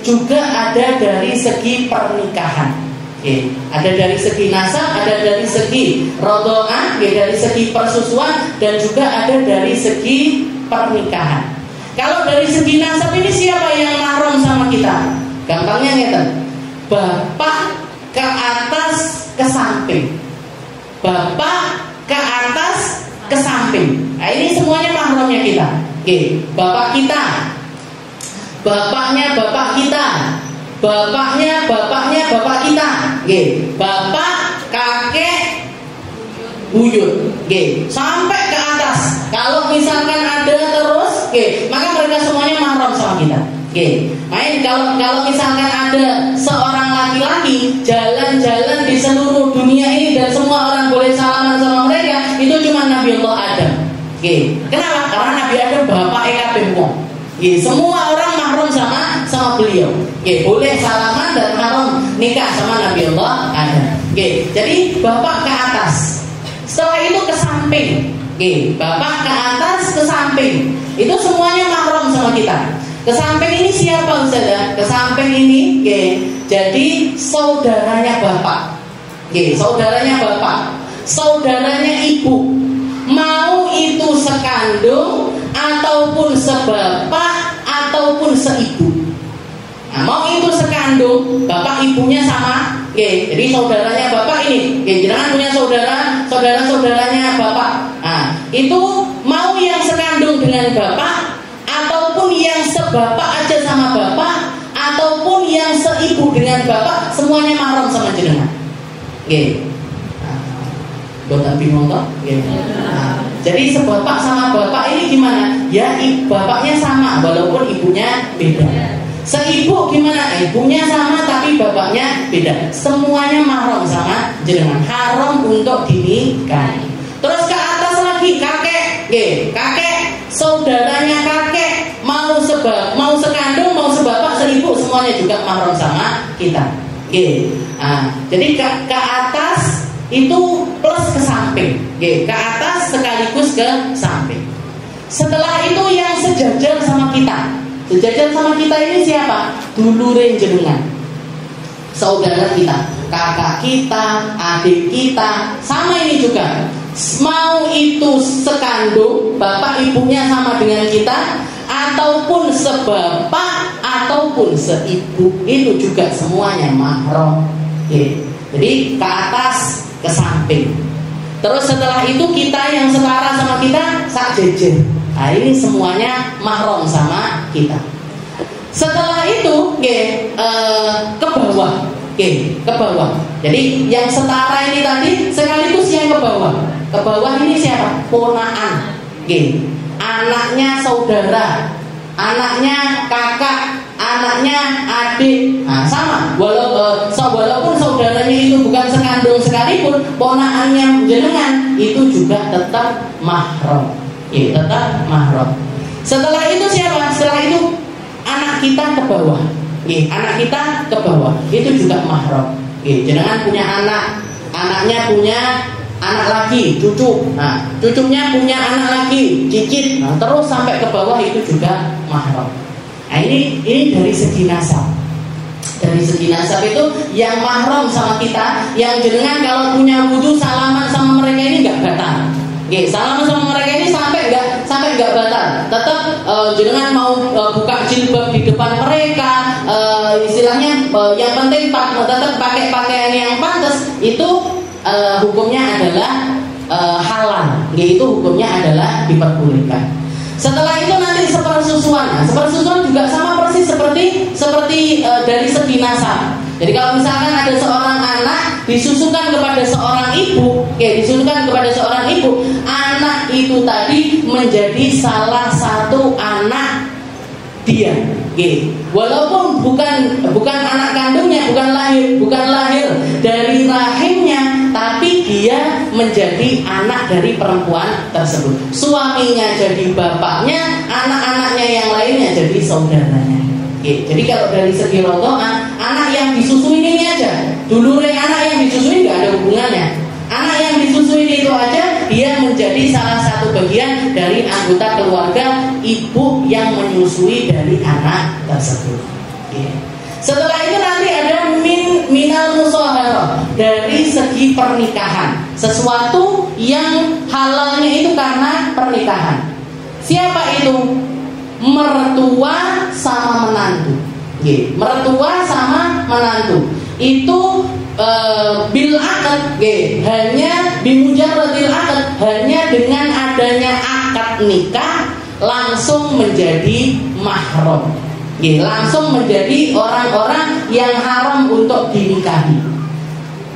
A: juga ada dari segi pernikahan. Ada dari segi nasab, ada dari segi rodoan, dari segi persusuan, dan juga ada dari segi pernikahan. Kalau dari segi nasab ini siapa yang mahram sama kita? Gampangnya ngeten, bapak ke atas ke samping, bapak ke atas ke samping. Nah ini semuanya mahramnya kita. Bapak kita, bapaknya bapak kita, bapaknya bapak kita, bapak, kakek, buyut, sampai ke atas. Kalau misalkan ada terus, maka mereka semuanya mahram sama kita. Main kalau misalkan ada seorang laki-laki jalan-jalan di seluruh dunia ini dan semua orang boleh salaman sama mereka, itu cuma Nabi Allah Adam. Kenapa? Karena Nabi Adam bapak kabeh wong. Semua orang mahram sama beliau. Boleh salaman dan haram nikah sama Nabi Allah Adam. Jadi bapak ke atas, setelah itu ke samping. Bapak ke atas ke samping, itu semuanya mahram sama kita. Ke samping ini siapa Ustazah? Ke samping ini jadi saudaranya bapak. Saudaranya bapak, saudaranya ibu, mau itu sekandung ataupun sebapak ataupun seibu. Nah, mau itu sekandung, bapak ibunya sama, jadi saudaranya bapak ini, jangan punya saudaranya bapak. Nah, itu mau yang sekandung dengan bapak, ataupun yang sebapak aja sama bapak, ataupun yang seibu dengan bapak, semuanya mahram sama jenengan. Buat bingung toh? Jadi sebapak sama bapak ini gimana? Ya bapaknya sama walaupun ibunya beda. Seibu gimana? Ibunya sama tapi bapaknya beda. Semuanya mahram sama jenengan, haram untuk dinikahi. Terus ke atas lagi kakek, kakek, saudaranya kakek, mau sekandung, mau sebapak, seibu, semuanya juga mahram sama kita. Jadi ke atas itu plus ke samping, ke atas sekaligus ke samping. Setelah itu yang sejajar sama kita. Sejajar sama kita ini siapa? Dulure jenengan, saudara kita, kakak kita, adik kita. Sama ini juga, mau itu sekandung, bapak ibunya sama dengan kita, ataupun sebapak, ataupun seibu, itu juga semuanya mahram. Jadi ke atas, ke samping. Terus setelah itu kita yang setara sama kita sak jejer. Nah ini semuanya mahram sama kita. Setelah itu ke bawah, ke bawah. Jadi yang setara ini tadi sekaligus yang ke bawah. Ke bawah ini siapa? Ponaan, anaknya saudara, anaknya kakak, anaknya adik. Nah sama, walaupun saudaranya itu bukan sekandung sekalipun, ponaannya jenengan itu juga tetap mahram. Tetap mahram. Setelah itu siapa? Setelah itu anak kita ke bawah. Anak kita ke bawah. Itu juga mahram. Jenengan punya anak, anaknya punya anak lagi, cucu. Nah, cucunya punya anak lagi, cicit. Nah, terus sampai ke bawah itu juga mahram. Nah, ini dari segi nasab. Dari segi nasab itu yang mahram sama kita, yang jenengan kalau punya wudu salaman sama mereka ini enggak batal. Salaman sama mereka ini sampai enggak batal. Tetap jenengan mau buka jilbab di depan mereka, istilahnya yang penting tetap pakai pakaian yang pantas, itu hukumnya adalah halal. Itu hukumnya adalah diperbolehkan. Setelah itu nanti sepersusuan. Nah, sepersusuan juga sama persis seperti dari segi nasab. Jadi kalau misalkan ada seorang anak disusukan kepada seorang ibu, anak itu tadi menjadi salah satu anak dia. Walaupun bukan anak kandungnya, bukan lahir dari rahimnya, tapi dia menjadi anak dari perempuan tersebut. Suaminya jadi bapaknya, anak-anaknya yang lainnya jadi saudaranya. Jadi kalau dari segi rotoan, anak yang disusui ini aja, dulure anak yang disusui nggak ada hubungannya. Anak yang disusui itu aja, dia menjadi salah satu bagian dari anggota keluarga ibu yang menyusui dari anak tersebut. Setelah itu nanti ada minal musaharah, dari segi pernikahan, sesuatu yang halalnya itu karena pernikahan. Siapa itu? Mertua sama menantu. Mertua sama menantu itu bil akad, hanya bimujarradil akad, hanya dengan adanya akad nikah langsung menjadi mahram. Langsung menjadi orang-orang yang haram untuk dinikahi.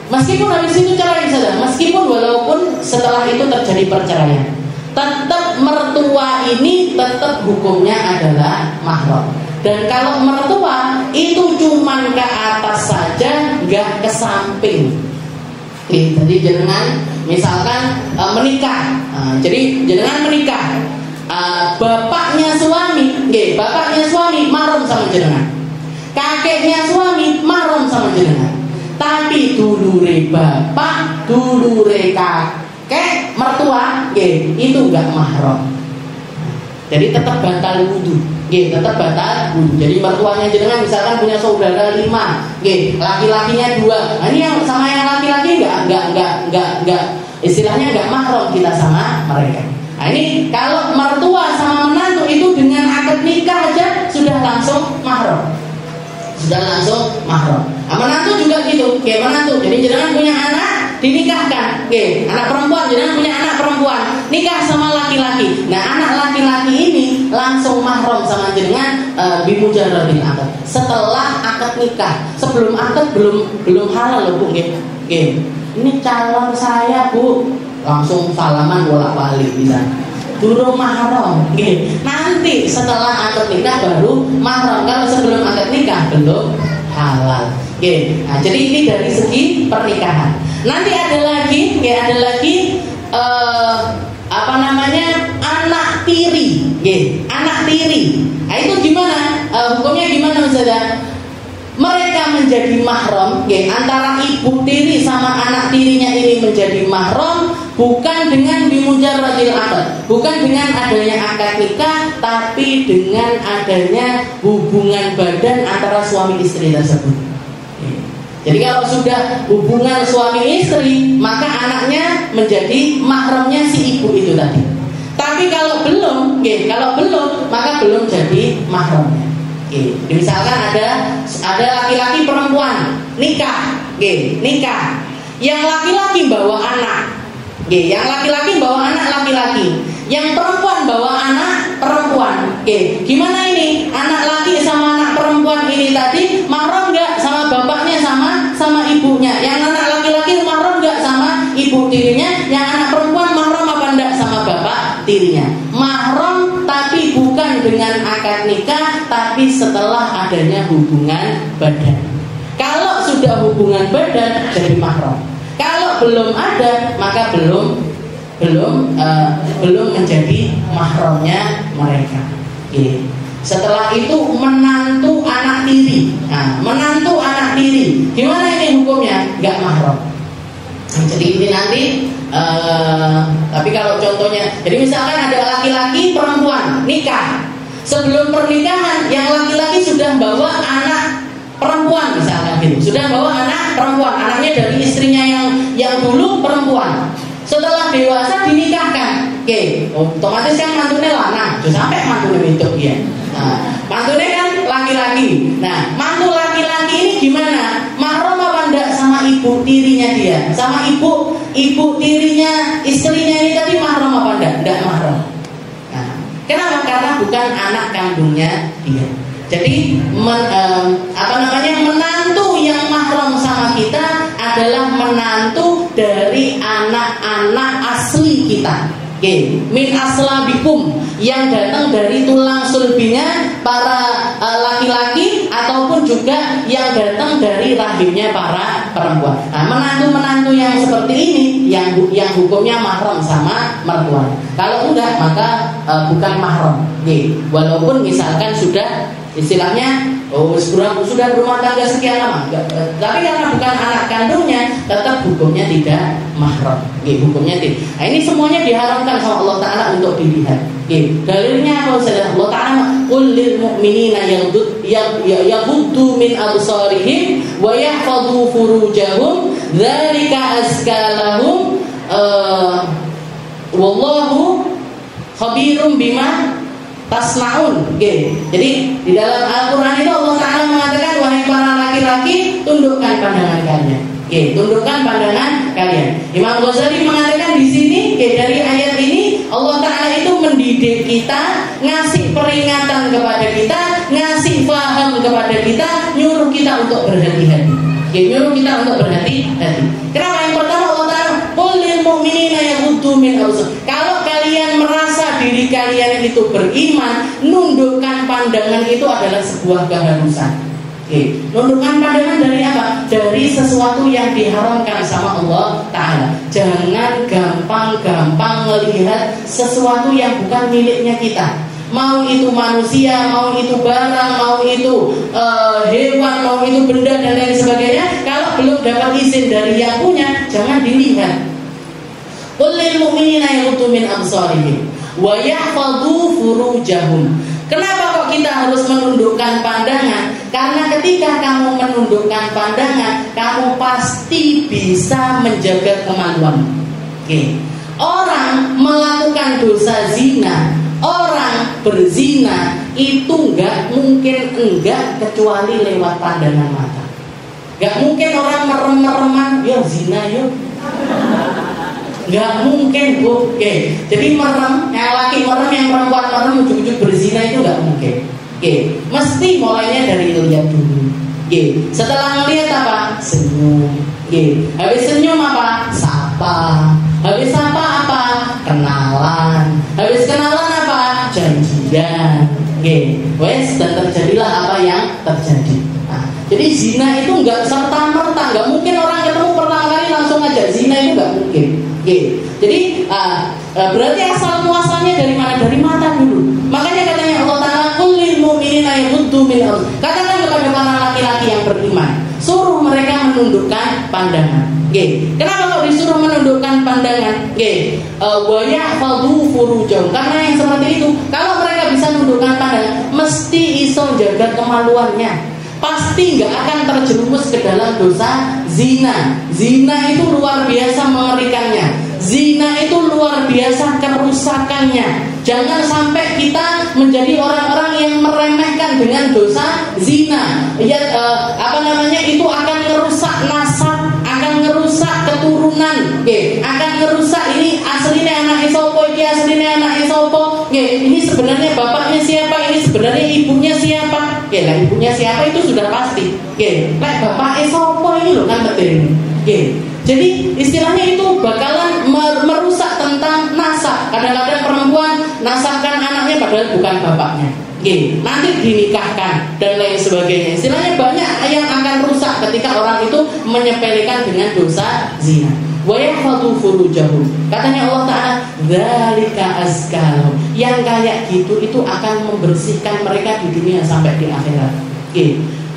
A: Meskipun habis itu cerai saja, meskipun walaupun setelah itu terjadi perceraian, tetap mertua ini tetap hukumnya adalah mahram. Dan kalau mertua itu cuman ke atas saja, nggak ke samping. Jadi jenengan misalkan menikah, jadi jenengan menikah, bapaknya suami mahram sama jenengan, kakeknya suami mahram sama jenengan. Tapi dulure bapak, dulure kakek, mertua, itu enggak mahram. Jadi tetap batal wudu. Tetap batal wudu. Jadi mertuanya jenengan misalkan punya saudara 5, laki-lakinya 2. Nah, ini yang sama yang laki-laki enggak istilahnya enggak mahram kita sama mereka. Nah, ini kalau mertua sama menantu itu dengan akad nikah aja sudah langsung mahram. Nah, menantu juga gitu. Menantu. Jadi jenengan punya anak, dinikahkan. Anak perempuan, jenengan punya anak perempuan, nikah sama laki-laki. Nah, anak laki-laki ini langsung mahram sama jenengan bimujarradil akad. Setelah akad nikah, sebelum akad belum halal loh, Bu. Ini calon saya, Bu. Langsung salaman bolak-balik bisa. durung mahram. Nanti setelah akad nikah baru mahram. Kalau sebelum akad nikah belum halal. Nah, jadi ini dari segi pernikahan. Nanti ada lagi anak tiri. Anak tiri. Nah, itu gimana? Hukumnya gimana Ustazah? Mereka menjadi mahram, antara ibu tiri sama anak tirinya ini menjadi mahram bukan dengan bimujarradil akad, bukan dengan adanya akad nikah, tapi dengan adanya hubungan badan antara suami istri tersebut. Jadi kalau sudah hubungan suami istri, maka anaknya menjadi mahramnya si ibu itu tadi. Tapi kalau belum, maka belum jadi mahramnya. Misalkan ada laki-laki perempuan nikah, yang laki-laki bawa anak, yang laki-laki bawa anak laki-laki, yang perempuan bawa anak perempuan. Gimana ini? Anak laki sama anak perempuan ini tadi mahram nggak sama bapaknya sama ibunya? Yang anak laki-laki mahram nggak sama ibu tirinya? Yang anak perempuan mahram apa enggak sama bapak tirinya? Mahram, tapi bukan dengan akad nikah, tapi setelah adanya hubungan badan. Kalau sudah hubungan badan jadi mahram. Kalau belum ada, maka belum menjadi mahramnya mereka. Setelah itu menantu anak tiri. Nah, menantu anak tiri, gimana ini hukumnya? Enggak mahram. Jadi ini nanti tapi kalau contohnya, jadi misalkan ada laki-laki perempuan nikah, sebelum pernikahan yang laki-laki sudah bawa anak perempuan misalkan gitu, sudah bawa anak perempuan, anaknya dari istrinya yang dulu perempuan. Setelah dewasa dinikahkan, otomatis kan mantunya lanang, sampai mantunya itu ya. Nah, mantunya kan laki-laki. Nah, mantu laki-laki ini gimana? Mahram apa enggak sama ibu tirinya dia? Sama ibu tirinya istrinya ini tadi mahram apa enggak? Enggak mahram. Nah, kenapa? Karena bukan anak kandungnya dia. Jadi menantu yang mahram sama kita adalah menantu dari anak-anak asli kita. Min aslabikum, yang datang dari tulang sulbinya para laki-laki ataupun juga yang datang dari rahimnya para perempuan. Nah, menantu-menantu yang seperti ini yang hukumnya mahram sama mertua. Kalau enggak maka bukan mahram. Walaupun misalkan sudah istilahnya sudah berumah tangga sekian lama, tapi karena bukan anak kandungnya, tetap hukumnya tidak mahram. Hukumnya tidak. Nah, ini semuanya diharamkan sama Allah Taala untuk dilihat. Dalilnya apa saja? Allah Taala qul lil mu'minina yaghuddu min absarihim wa yahfadhu furujahum dzalika azka lahum wallahu khabirum bima tasnaun. Jadi di dalam Al-Quran itu Allah Ta'ala mengatakan, wahai para laki-laki, tundukkan pandangan kalian. Tundukkan pandangan kalian. Imam Ghazali mengatakan di sini, dari ayat ini Allah Ta'ala itu mendidik kita, ngasih peringatan kepada kita, ngasih paham kepada kita, nyuruh kita untuk berhati-hati. Nyuruh kita untuk berhati-hati. Kenapa? Yang pertama Allah Ta'ala qul lil mu'minina yaghuddu min absarihim. Kalau kalian merasa diri kalian itu beriman, nundukkan pandangan itu adalah sebuah keharusan. Nundukkan pandangan dari apa? Dari sesuatu yang diharamkan sama Allah Ta'ala. Jangan gampang-gampang melihat sesuatu yang bukan miliknya kita. Mau itu manusia, mau itu barang, mau itu hewan, mau itu benda dan lain sebagainya. Kalau belum dapat izin dari yang punya, jangan dilihat. Qul lil mu'minina yaghuddu min absarihim wa yahfadhu furujahum. Kenapa kok kita harus menundukkan pandangan? Karena ketika kamu menundukkan pandangan, kamu pasti bisa menjaga kemaluan. Orang melakukan dosa zina, orang berzina itu enggak mungkin kecuali lewat pandangan mata. Enggak mungkin orang merem-mereman, ya zina yuk. Enggak mungkin, Bu. Jadi merem, yang laki merem, yang perempuan merem, ujug-ujug berzina itu enggak mungkin. Mesti mulainya dari lihat dulu. Setelah melihat apa? Senyum. Habis senyum apa? Sapa. Habis sapa apa? Kenalan. Habis kenalan apa? Janjian. Wes dan terjadilah apa yang terjadi. Nah, jadi zina itu nggak serta merta, nggak mungkin orang ketemu pertama kali langsung ngajak zina, itu nggak mungkin. Jadi berarti asal muasalnya dari mana? Dari mata dulu. Makanya katanya Allah Taala, "Qul lil mu'minina yaghuddu min absarihim." Katakan kepada para laki-laki yang beriman, suruh mereka menundukkan pandangan. Kenapa kok disuruh menundukkan pandangan? Wa yahfadhu furujahum. Karena yang seperti itu, kalau mereka bisa menundukkan pandangan, mesti iso jaga kemaluannya. Pasti nggak akan terjerumus ke dalam dosa zina. Zina itu luar biasa mengerikannya. Zina itu luar biasa kerusakannya. Jangan sampai kita menjadi orang-orang yang meremehkan dengan dosa zina. Itu akan merusak nasab, akan merusak keturunan, akan merusak ini aslinya anak isopo, ini aslinya anak isopo, ini sebenarnya bapaknya siapa, ini sebenarnya ibunya siapa. Lah ibunya siapa itu sudah pasti. Lah bapak isopo ini loh kan penting. Jadi istilahnya itu bakalan merusak tentang nasab. Kadang-kadang perempuan nasabkan anaknya padahal bukan bapaknya. Nanti dinikahkan dan lain sebagainya. Istilahnya banyak yang akan rusak ketika orang itu menyepelekan dengan dosa zina. Wa yahfadhu furujahum. Katanya Allah Ta'ala, dzalika azkalahum. Yang kayak gitu itu akan membersihkan mereka di dunia sampai di akhirat.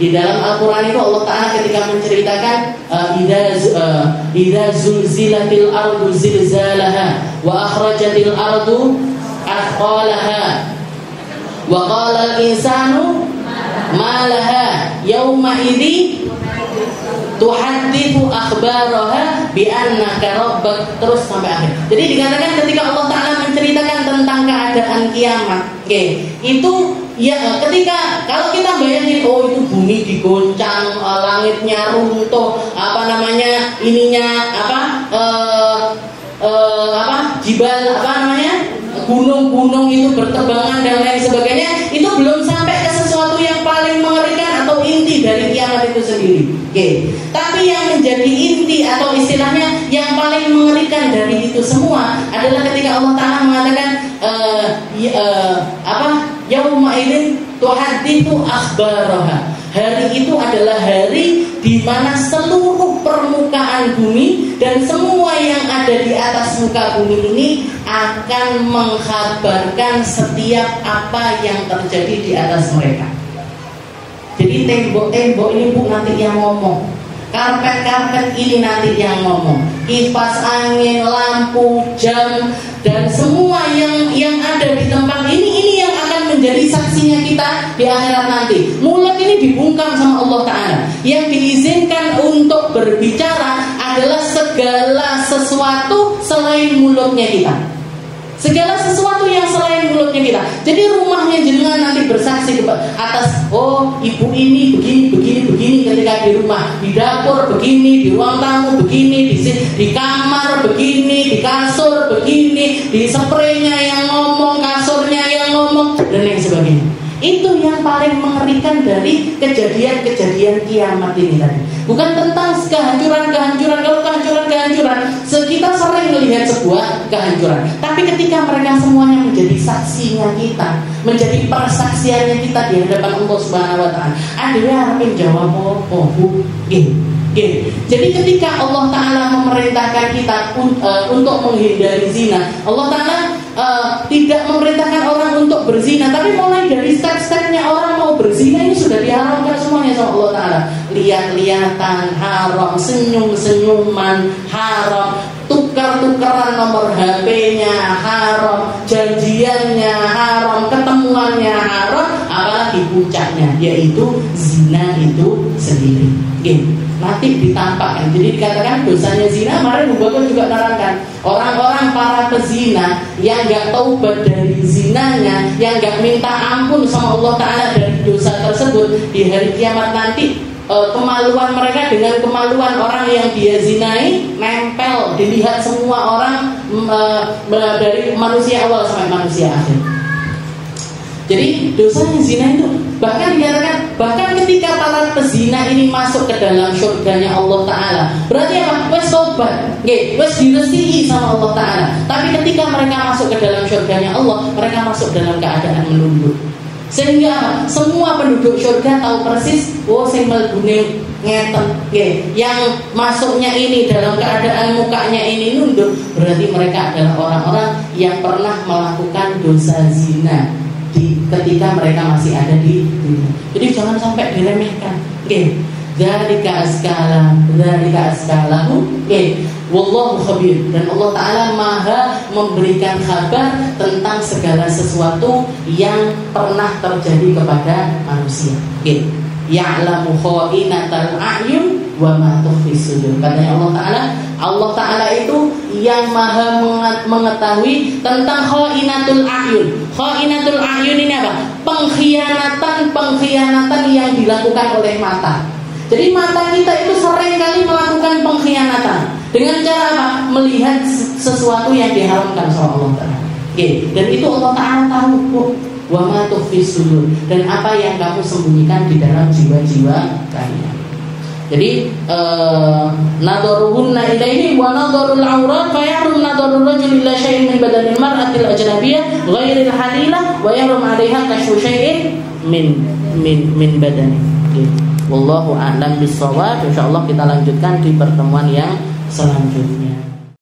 A: Di dalam Al-Quran itu Allah Ta'ala ketika menceritakan idza zulzilatil ardu zilzalaha wa akhrajatil ardu athqalaha wa qala al-insanu ma laha yawma idzi tuhaddithu akhbaraha bi annaka rabbak, terus sampai akhir. Jadi dikatakan ketika Allah Ta'ala menceritakan tentang keadaan kiamat, itu ya ketika kalau kita bayangin, oh itu bumi digoncang, langitnya runtuh, jibal gunung-gunung itu berterbangan dan lain sebagainya, itu belum sampai ke sesuatu yang paling mengerikan atau inti dari kiamat itu sendiri. Tapi yang menjadi inti atau istilahnya yang paling mengerikan dari itu semua adalah ketika Allah Ta'ala mengatakan yauma idzin tuhaddithu akhbaraha. Hari itu adalah hari di mana seluruh permukaan bumi dan semua yang ada di atas muka bumi ini akan mengkabarkan setiap apa yang terjadi di atas mereka. Jadi tembok-tembok ini nanti yang ngomong, karpet-karpet ini nanti yang ngomong, kipas angin, lampu, jam, dan semua yang ada di tempat ini yang akan menjadi saksinya kita di akhirat nanti. Mulut ini dibungkam sama Allah Ta'ala. Yang diizinkan untuk berbicara adalah segala sesuatu selain mulutnya kita. Segala sesuatu yang selain mulutnya kita. Jadi rumahnya jenengan nanti bersaksi atas, oh ibu ini begini ketika di rumah, di dapur begini, di ruang tamu begini, di kamar begini, di kasur begini, di spraynya yang ngomong, kasurnya yang ngomong, dan lain sebagainya. Itu yang paling mengerikan dari kejadian-kejadian kiamat ini tadi. Bukan tentang kehancuran. Kalau kehancuran, kita sering melihat sebuah kehancuran. Tapi ketika mereka semuanya menjadi saksinya kita, menjadi persaksiannya kita di hadapan Allah Subhanahu Wa Taala, ada yang menjawab Jadi ketika Allah Ta'ala memerintahkan kita untuk menghindari zina, Allah Ta'ala tidak memerintahkan orang untuk berzina, tapi mulai dari step-stepnya orang mau berzina ini sudah diharamkan semuanya sama Allah Ta'ala. Lihat-lihatan haram, senyum-senyuman haram, tukar-tukaran nomor HP-nya haram, janjiannya haram, ketemuannya haram, apalagi puncaknya yaitu zina itu sendiri. Nanti ditampakkan. Jadi dikatakan dosanya zina. Kemarin Bu Bapak juga nerangkan, orang-orang para pezina yang gak taubat dari zinanya, yang gak minta ampun sama Allah Ta'ala dari dosa tersebut, di hari kiamat nanti kemaluan mereka dengan kemaluan orang yang dia zinai nempel, dilihat semua orang dari manusia awal sampai manusia akhir. Jadi dosanya zina itu bahkan dikatakan, bahkan ketika para pezina ini masuk ke dalam surganya Allah Ta'ala, berarti apa? Wes tobat, wes direstui sama Allah Ta'ala. Tapi ketika mereka masuk ke dalam surganya Allah, mereka masuk dalam keadaan menunduk. Sehingga semua penduduk surga tahu persis, oh sing mlebune ngeten, yang masuknya ini dalam keadaan mukanya ini nunduk, berarti mereka adalah orang-orang yang pernah melakukan dosa zina ketika mereka masih ada di dunia. Jadi jangan sampai diremehkan. Dzalika askalahu. Wallahu khabir. Dan Allah Ta'ala maha memberikan kabar tentang segala sesuatu yang pernah terjadi kepada manusia. Ya'lamu kha'inatal a'yun wa ma tukhfi sudur. Katanya Allah Ta'ala itu yang maha mengetahui tentang kha'inatul a'yun. Kha'inatul a'yun ini apa? Pengkhianatan yang dilakukan oleh mata. Jadi mata kita itu sering kali melakukan pengkhianatan. Dengan cara apa? Melihat sesuatu yang diharamkan sama Allah Ta'ala. Dan itu Allah Ta'ala tahu. Wa ma tukhfi sudur. Dan apa yang kamu sembunyikan di dalam jiwa-jiwa kalian. Jadi nadaruhunna ilaihi wa nadarul aurat fa yahrum nadarul rajuli ila syai'in min badanil mar'atil ajnabiyyah ghairil halilah wa yahrum 'alaiha kashfu syai'in min badani. Wallahu a'lam bissawab. Insyaallah kita lanjutkan di pertemuan yang selanjutnya.